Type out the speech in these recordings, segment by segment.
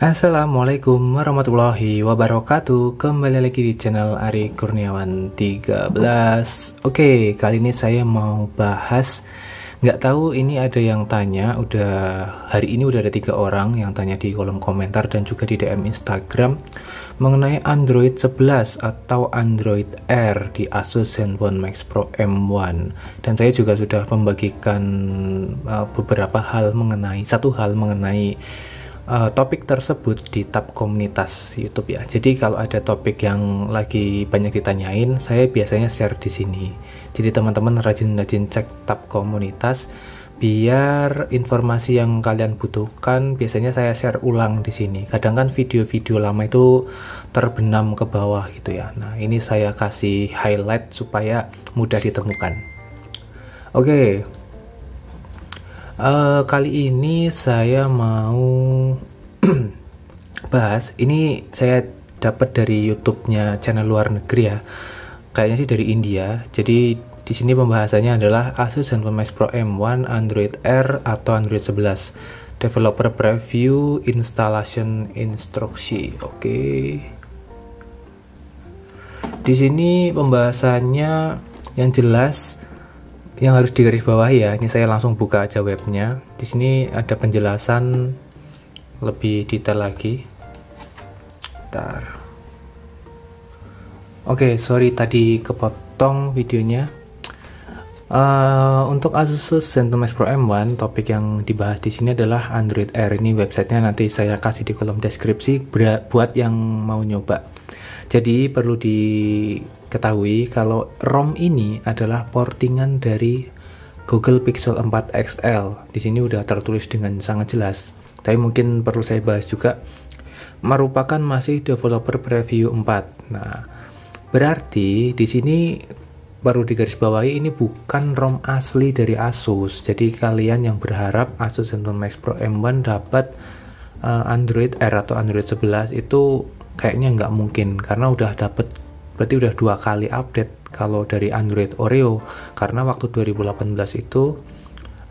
Assalamualaikum warahmatullahi wabarakatuh. Kembali lagi di channel Ari Kurniawan 13. Oke, kali ini saya mau bahas, nggak tahu ini ada yang tanya, hari ini udah ada 3 orang yang tanya di kolom komentar dan juga di DM Instagram mengenai Android 11 atau Android Air di Asus ZenFone Max Pro M1. Dan saya juga sudah membagikan satu hal mengenai topik tersebut di tab komunitas YouTube ya. Jadi kalau ada topik yang lagi banyak ditanyain, saya biasanya share di sini. Jadi teman-teman rajin-rajin cek tab komunitas biar informasi yang kalian butuhkan biasanya saya share ulang di sini. Kadang kan video-video lama itu terbenam ke bawah gitu ya. Nah, ini saya kasih highlight supaya mudah ditemukan. Oke. Kali ini saya mau bahas, ini saya dapat dari YouTube-nya channel luar negeri ya, kayaknya sih dari India. Jadi di sini pembahasannya adalah Asus ZenFone Max Pro M1 Android Air atau Android 11 Developer Preview Installation Instruksi. Oke. Di sini pembahasannya yang jelas, yang harus digarisbawahi ya. Ini saya langsung buka aja webnya. Di sini ada penjelasan lebih detail lagi. Bentar. Oke, sorry tadi kepotong videonya. Untuk Asus ZenFone Max Pro M1, topik yang dibahas di sini adalah Android Air. Ini websitenya nanti saya kasih di kolom deskripsi buat yang mau nyoba. Jadi perlu diketahui kalau ROM ini adalah portingan dari Google Pixel 4 XL. Di sini udah tertulis dengan sangat jelas. Tapi mungkin perlu saya bahas juga, merupakan masih developer preview 4. Nah, berarti di sini perlu digarisbawahi ini bukan ROM asli dari Asus. Jadi kalian yang berharap Asus ZenFone Max Pro M1 dapat Android Air atau Android 11 itu kayaknya nggak mungkin, karena udah dapet, berarti udah 2 kali update kalau dari Android Oreo. Karena waktu 2018 itu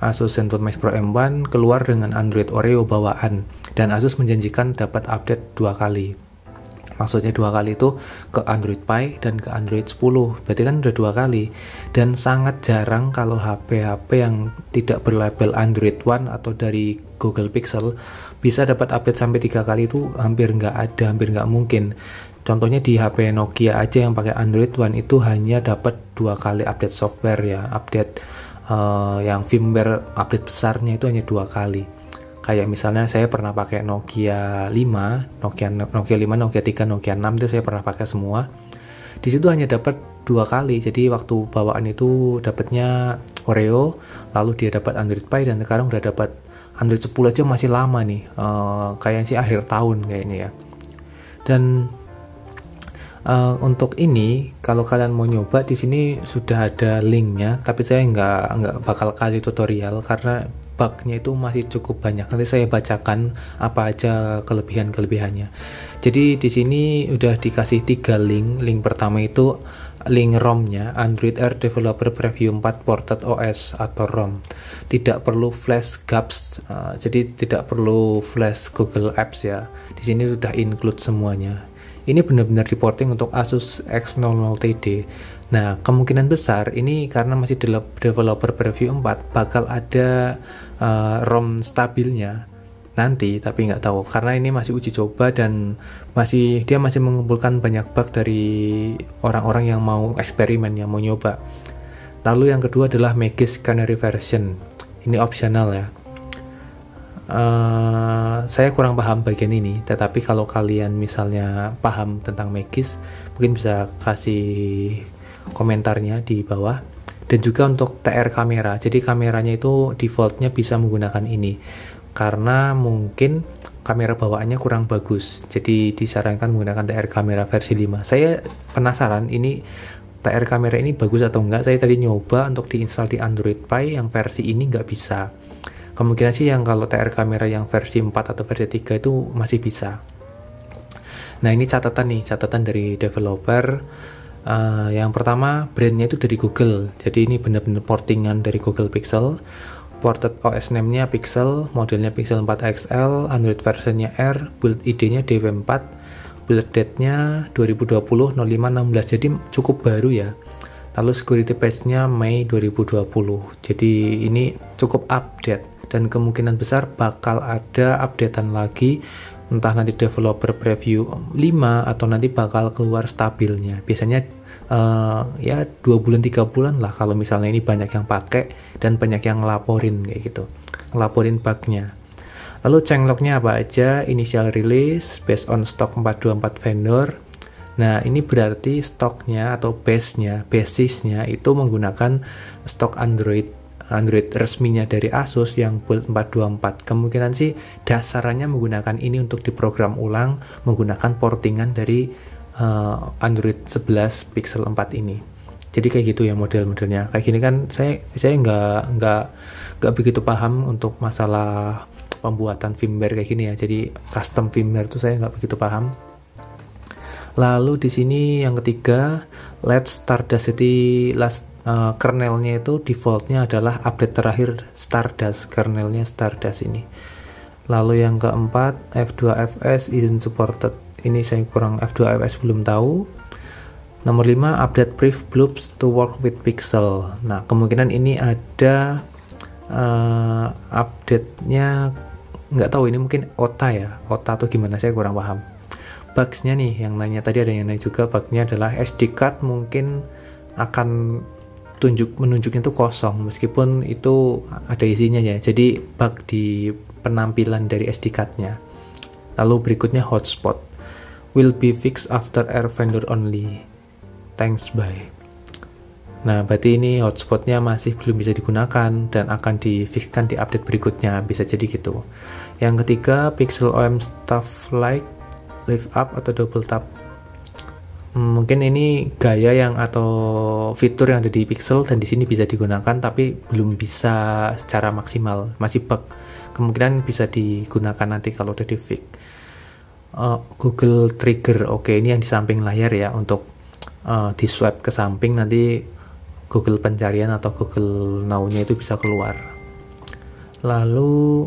Asus ZenFone Max Pro M1 keluar dengan Android Oreo bawaan, dan Asus menjanjikan dapat update 2 kali. Maksudnya 2 kali itu ke Android Pie dan ke Android 10, berarti kan udah 2 kali. Dan sangat jarang kalau HP-HP yang tidak berlabel Android One atau dari Google Pixel bisa dapat update sampai 3 kali. Itu hampir nggak ada, hampir nggak mungkin. Contohnya di HP Nokia aja yang pakai Android One itu hanya dapat 2 kali update software ya, update yang firmware update besarnya itu hanya 2 kali. Kayak misalnya saya pernah pakai Nokia 5, Nokia 5, Nokia 3, Nokia 6 itu saya pernah pakai semua. Di situ hanya dapat 2 kali. Jadi waktu bawaan itu dapatnya Oreo, lalu dia dapat Android Pie, dan sekarang udah dapat Android 10 aja masih lama nih. Kayaknya sih akhir tahun kayaknya ya. Dan untuk ini kalau kalian mau nyoba, di sini sudah ada linknya, tapi saya nggak bakal kasih tutorial karena bugnya itu masih cukup banyak. Nanti saya bacakan apa aja kelebihannya. Jadi di sini udah dikasih 3 link. Link pertama itu link ROM-nya, Android Air Developer Preview 4 Ported OS atau ROM. Tidak perlu flash gaps, jadi tidak perlu flash Google Apps ya. Di sini sudah include semuanya. Ini benar-benar reporting untuk Asus X00TD. Nah, kemungkinan besar ini karena masih developer preview 4 bakal ada ROM stabilnya nanti, tapi nggak tahu karena ini masih uji coba dan dia masih mengumpulkan banyak bug dari orang-orang yang mau eksperimen, yang mau nyoba. Lalu yang kedua adalah Magis Canary version. Ini optional ya. Saya kurang paham bagian ini, tetapi kalau kalian misalnya paham tentang Magis, mungkin bisa kasih komentarnya di bawah. Dan juga untuk TR kamera, jadi kameranya itu defaultnya bisa menggunakan ini karena mungkin kamera bawaannya kurang bagus, jadi disarankan menggunakan TR kamera versi 5. Saya penasaran ini TR kamera ini bagus atau enggak. Saya tadi nyoba untuk diinstal di Android Pie, yang versi ini nggak bisa. Kemungkinan sih yang kalau TR kamera yang versi 4 atau versi 3 itu masih bisa. Nah, ini catatan dari developer. Yang pertama, brandnya itu dari Google, jadi ini benar-benar portingan dari Google Pixel. ported OS name-nya Pixel, modelnya Pixel 4 XL, Android versionnya R, build ID-nya DW4, build date-nya 2020-05-16, jadi cukup baru ya. Lalu security patch-nya Mei 2020, jadi ini cukup update, dan kemungkinan besar bakal ada updatean lagi, entah nanti developer preview 5 atau nanti bakal keluar stabilnya. Biasanya ya 2 bulan 3 bulan lah kalau misalnya ini banyak yang pakai dan banyak yang ngelaporin kayak gitu, ngelaporin bugnya. Lalu changelognya apa aja? Initial release based on stock 424 vendor. Nah, ini berarti stoknya atau basisnya itu menggunakan stok Android resminya dari Asus yang build 424. Kemungkinan sih dasarnya menggunakan ini untuk diprogram ulang menggunakan portingan dari Android 11 Pixel 4 ini. Jadi kayak gitu ya model-modelnya. Kayak gini kan saya nggak begitu paham untuk masalah pembuatan firmware kayak gini ya. Jadi custom firmware tuh saya nggak begitu paham. Lalu di sini yang ketiga, Let's Stardust City kernelnya itu defaultnya adalah update terakhir Stardust, kernelnya Stardust ini. Lalu yang keempat, F2FS isn't supported. Ini saya kurang, F2FS belum tahu. Nomor 5, update brief blobs to work with Pixel. Nah, kemungkinan ini ada update-nya, nggak tahu ini mungkin OTA atau gimana, saya kurang paham. Bugs-nya nih, yang nanya tadi ada yang nanya juga, bug-nya adalah SD card mungkin akan menunjuknya itu kosong, meskipun itu ada isinya ya. Jadi bug di penampilan dari SD card-nya. Lalu berikutnya hotspot. Will be fixed after air vendor only. Thanks, bye. Nah, berarti ini hotspotnya masih belum bisa digunakan dan akan di-fixkan di update berikutnya, bisa jadi gitu. Yang ketiga, Pixel OM stuff like lift up atau double tap. Mungkin ini gaya atau fitur yang ada di Pixel dan di sini bisa digunakan tapi belum bisa secara maksimal, masih bug. Kemungkinan bisa digunakan nanti kalau udah di-fix. Google Trigger, oke, ini yang di samping layar ya, untuk di swipe ke samping nanti Google pencarian atau Google Now-nya itu bisa keluar. Lalu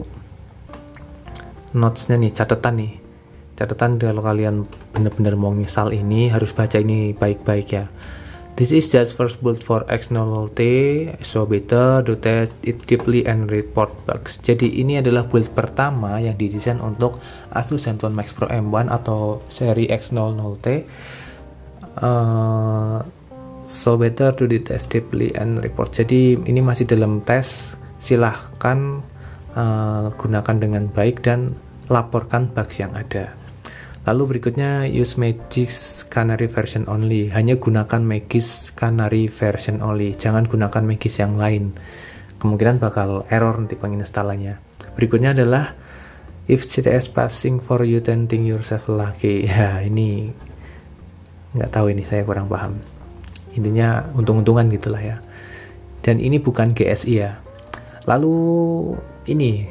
notes-nya nih, catatan kalau kalian benar-benar mau nginstal ini harus baca ini baik-baik ya. This is just first build for X0T, so better to test it deeply and report bugs. Jadi ini adalah build pertama yang didesain untuk Asus ZenFone Max Pro M1 atau seri X00T. So better to test deeply and report. Jadi ini masih dalam tes, silahkan gunakan dengan baik dan laporkan bugs yang ada. Lalu berikutnya, use Magix Canary version only. Hanya gunakan Magix Canary version only, jangan gunakan Magix yang lain. Kemungkinan bakal error nanti penginstalannya. Berikutnya adalah if CTS passing for you tempting yourself lucky. Ya, ini nggak tahu, ini saya kurang paham. Intinya untung-untungan gitulah ya. Dan ini bukan GSI ya. Lalu ini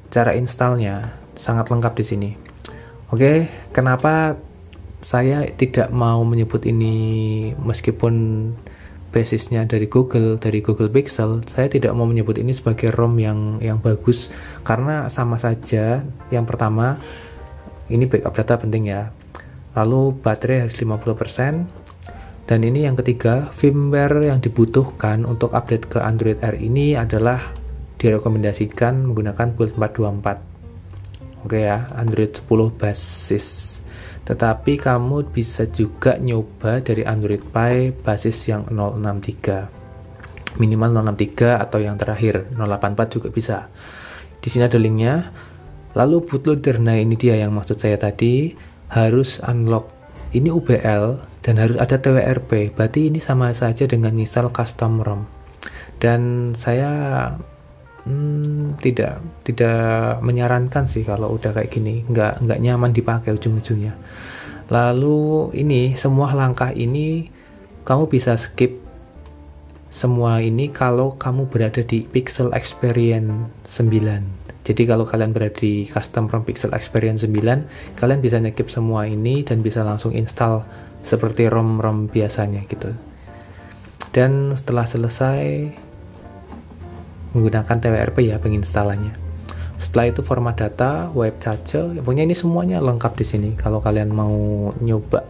cara installnya sangat lengkap di sini. Oke, kenapa saya tidak mau menyebut ini meskipun basisnya dari Google Pixel, saya tidak mau menyebut ini sebagai ROM yang bagus karena sama saja. Yang pertama, ini backup data penting ya. Lalu baterai harus 50%. Dan ini yang ketiga, firmware yang dibutuhkan untuk update ke Android R ini adalah direkomendasikan menggunakan build 424. Oke ya, Android 10 basis. Tetapi kamu bisa juga nyoba dari Android Pie basis yang 063. Minimal 063 atau yang terakhir 084 juga bisa. Di sini ada linknya. Lalu bootloader, nah ini dia yang maksud saya tadi, harus unlock. Ini UBL dan harus ada TWRP. Berarti ini sama saja dengan install custom ROM. Dan saya tidak menyarankan sih kalau udah kayak gini, nggak nyaman dipakai ujung-ujungnya. Lalu ini semua langkah ini kamu bisa skip semua ini kalau kamu berada di Pixel Experience 9. Jadi kalau kalian berada di custom ROM Pixel Experience 9, kalian bisa skip semua ini dan bisa langsung install seperti ROM biasanya gitu. Dan setelah selesai, menggunakan TWRP ya penginstalannya. Setelah itu format data, web cache, pokoknya ini semuanya lengkap di sini kalau kalian mau nyoba.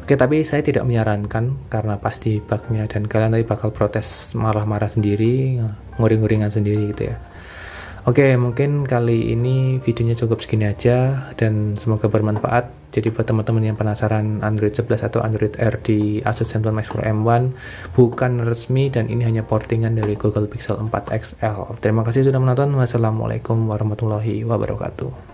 Oke, tapi saya tidak menyarankan karena pasti bugnya dan kalian tadi bakal protes marah-marah sendiri, nguring-nguringan sendiri gitu ya. Oke, mungkin kali ini videonya cukup segini aja dan semoga bermanfaat. Jadi buat teman-teman yang penasaran Android 11 atau Android R di Asus ZenFone Max Pro M1 bukan resmi dan ini hanya portingan dari Google Pixel 4 XL. Terima kasih sudah menonton. Wassalamualaikum warahmatullahi wabarakatuh.